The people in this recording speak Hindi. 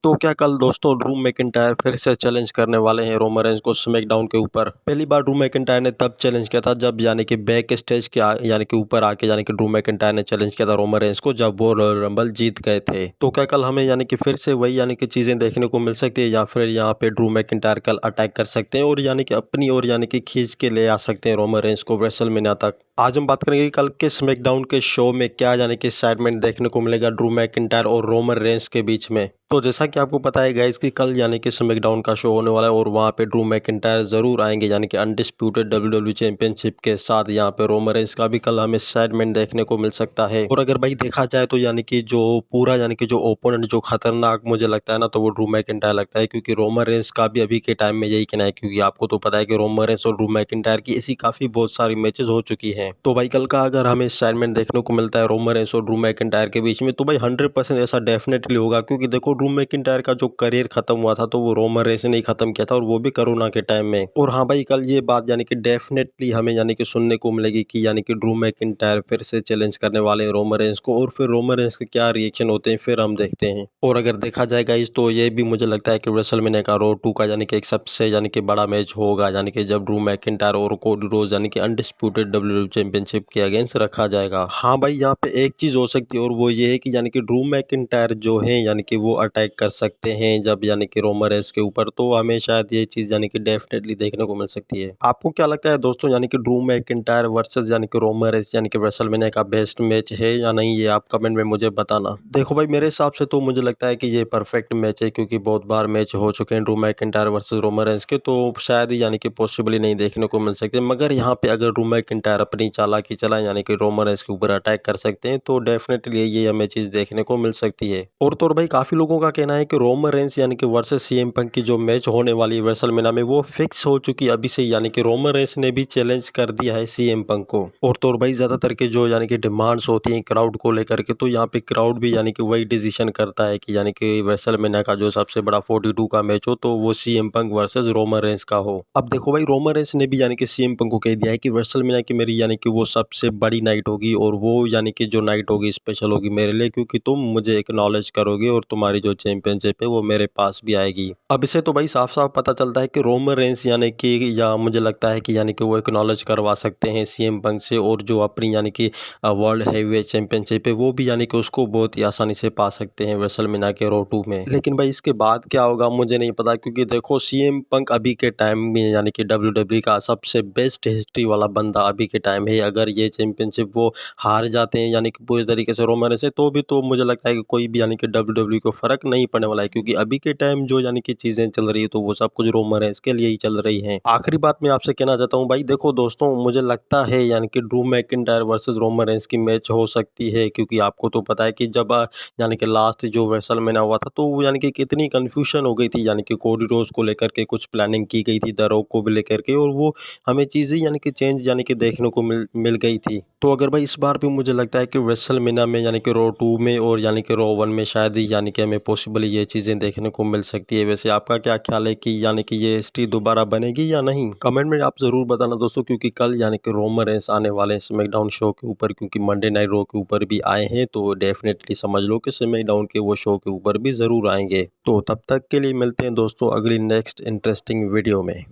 तो क्या कल दोस्तों ड्रू मैकिंटायर फिर से चैलेंज करने वाले हैं रोमन रेंज को स्मैकडाउन के ऊपर। पहली बार ड्रू मैकिंटायर ने तब चैलेंज किया था जब यानी कि बैक स्टेज के यानी कि ऊपर आके यानी कि ड्रू मैकिंटायर ने चैलेंज किया था रोमन रेंज को जब वो रॉयल रंबल जीत गए थे। तो क्या कल हमें यानी कि फिर से वही यानी कि चीजें देखने को मिल सकती है या फिर यहाँ पे ड्रू मैकिंटायर कल अटैक कर सकते हैं और यानी कि अपनी ओर यानी कि खींच के ले आ सकते हैं रोमन रेंज को रेसलमेनिया तक। आज हम बात करेंगे कल के स्मैकडाउन के शो में क्या यानी कि एक्साइटमेंट देखने को मिलेगा ड्रू मैकिंटायर और रोमन रेंज के बीच में। तो जैसा कि आपको पता है गाइस कि कल यानी कि स्मैकडाउन का शो होने वाला है और वहाँ पे ड्रू मैकिंटायर जरूर आएंगे यानी कि अनडिस्प्यूटेड डब्ल्यूडब्ल्यू चैंपियनशिप के साथ। यहाँ पे रोमन रेंज का भी कल हमें एक्साइटमेंट देखने को मिल सकता है। और अगर भाई देखा जाए तो यानी कि जो पूरा यानी कि जो ओपोनेंट जो खतरनाक मुझे लगता है ना तो वो ड्रू मैकिंटायर लगता है, क्योंकि रोमन रेंज का भी अभी के टाइम में यही कहना है, क्योंकि आपको तो पता है कि रोमन रेंज और ड्रू मैकिंटायर की ऐसी काफी बहुत सारी मैचेस हो चुकी है। तो भाई कल का अगर हमें एक्साइटमेंट देखने को मिलता है रोमन रेंज और ड्रू मैकिंटायर के बीच में तो भाई 100% ऐसा डेफिनेटली होगा, क्योंकि देखो ड्रू मैकिंटायर का जो करियर खत्म हुआ था तो वो रोमन रेंज ने ही खत्म किया था और वो भी कोरोना के टाइम में। और हाँ भाई कल ये बात यानी कि डेफिनेटली हमें यानी कि सुनने को मिलेगी कि यानी कि ड्रू मैकिंटायर फिर से चैलेंज करने वाले हैं रोमन रेंज को और फिर रोमन रेंज के क्या रिएक्शन होते हैं फिर हम देखते हैं। और अगर देखा जाए गाइस तो ये भी मुझे लगता है कि रेसलमेनिया का रो 2 का यानी कि एक सबसे यानी कि बड़ा मैच होगा, यानी कि जब ड्रू मैकिंटायर और कोडी रोज यानी कि अनडिस्प्यूटेड डब्ल्यूडब्ल्यू चैंपियनशिप के अगेंस्ट रखा जाएगा। हाँ भाई यहाँ पे एक चीज हो सकती है और वो ये है कि यानी कि ड्रू मैकिंटायर जो है यानी कि वो अटैक कर सकते हैं जब यानी कि रोमन रेंज के ऊपर, तो हमें शायद ये चीज यानी कि डेफिनेटली देखने को मिल सकती है। आपको क्या लगता है दोस्तों, यानी कि ड्रू मैकिंटायर वर्सेस यानी कि रोमन रेंज यानी कि रेसलमेनिया का बेस्ट मैच है या नहीं, ये आप कमेंट में मुझे बताना। देखो भाई मेरे हिसाब से तो मुझे लगता है कि ये परफेक्ट मैच है, क्योंकि बहुत बार मैच हो चुके हैं Drew McIntyre versus Roman Reigns के, तो शायद यानी कि पॉसिबली नहीं देखने को मिल सकते। मगर यहाँ पे अगर ड्रू मैकिंटायर अपनी चालाकी चलाएं यानी कि रोमन रेंज के ऊपर अटैक कर सकते हैं तो डेफिनेटली ये हमें चीज देखने को मिल सकती है। और तो और भाई काफी लोगों का कहना है कि रोमन रेंज यानी कि वर्सेस सीएम पंक की जो मैच होने वाली है रेसलमेनिया में वो फिक्स हो चुकी है अभी से, यानी कि रोमन रेंज ने भी चैलेंज कर दिया है सीएम पंक को। और तो और भाई ज्यादातर के जो यानी कि डिमांड्स होती हैं क्राउड को लेकर के, तो यहाँ पे क्राउड भी यानी कि वही डिसीजन करता है कि यानी कि रेसलमेनिया का जो सबसे बड़ा 42 का मैच हो तो वो CM Punk versus Roman Reigns का हो। अब देखो भाई रोमन रेंज ने भी यानी कि सीएम पंक को कह दिया है कि रेसलमेनिया की मेरी यानी कि वो सबसे बड़ी नाइट होगी और वो यानी कि जो नाइट होगी स्पेशल होगी मेरे लिए, क्योंकि तुम मुझे एक्नॉलेज करोगे और तुम्हारी जो चैंपियनशिप है वो मेरे पास भी आएगी। अब इसे तो भाई साफ साफ पता चलता है कि रोमन रेंज यानी कि या मुझे लगता है कि यानी कि वो एक्नॉलेज करवा सकते हैं सीएम पंक से, और जो अपनी यानी कि वर्ल्ड हैवीवेट चैंपियनशिप है वो भी यानी कि उसको बहुत ही आसानी से पा सकते हैं रेसलमेनिया के रो 2 में। लेकिन भाई इसके बाद क्या होगा मुझे नहीं पता, क्योंकि देखो सीएम पंक अभी के टाइम में यानी कि डब्ल्यूडब्ल्यू का सबसे बेस्ट हिस्ट्री वाला बंदा अभी के टाइम है। अगर ये चैंपियनशिप वो हार जाते हैं यानी कि पूरी तरीके से रोमन रेंज से, तो भी तो मुझे लगता है कि कोई भी यानी कि डब्ल्यूडब्ल्यू को फर्क नहीं पड़ने वाला है, क्योंकि अभी के टाइम जो यानी कि चीजें चल रही है तो वो सब कुछ रोमन रेंज के लिए ही चल रही हैं। आखिरी बात मैं आपसे कहना चाहता हूँ भाई, देखो दोस्तों मुझे लगता है यानी कि Drew McIntyre versus Roman Reigns की मैच हो सकती है, क्योंकि आपको तो पता है कि जब यानी कि लास्ट जो रेसलमेनिया हुआ था तो यानी कि कितनी कंफ्यूजन हो गई थी, यानी कि कोडी रोज को लेकर के कुछ प्लानिंग की गई थी द रॉक को भी लेकर के, और वो हमें चीजें यानी कि चेंज यानी कि देखने को मिल गई थी। तो अगर भाई इस बार भी मुझे लगता है कि रेसलमेनिया में यानी कि रो 2 में और यानी कि रो 1 में शायद ही यानी कि हमें पॉसिबली ये चीज़ें देखने को मिल सकती है। वैसे आपका क्या ख्याल है कि यानी कि ये हिस्ट्री दोबारा बनेगी या नहीं, कमेंट में आप ज़रूर बताना दोस्तों, क्योंकि कल यानी कि रोमन रेंज आने वाले हैं स्मैकडाउन शो के ऊपर, क्योंकि मंडे नाइट रो के ऊपर भी आए हैं तो डेफिनेटली समझ लो कि स्मैकडाउन के वो शो के ऊपर भी ज़रूर आएंगे। तो तब तक के लिए मिलते हैं दोस्तों अगली नेक्स्ट इंटरेस्टिंग वीडियो में।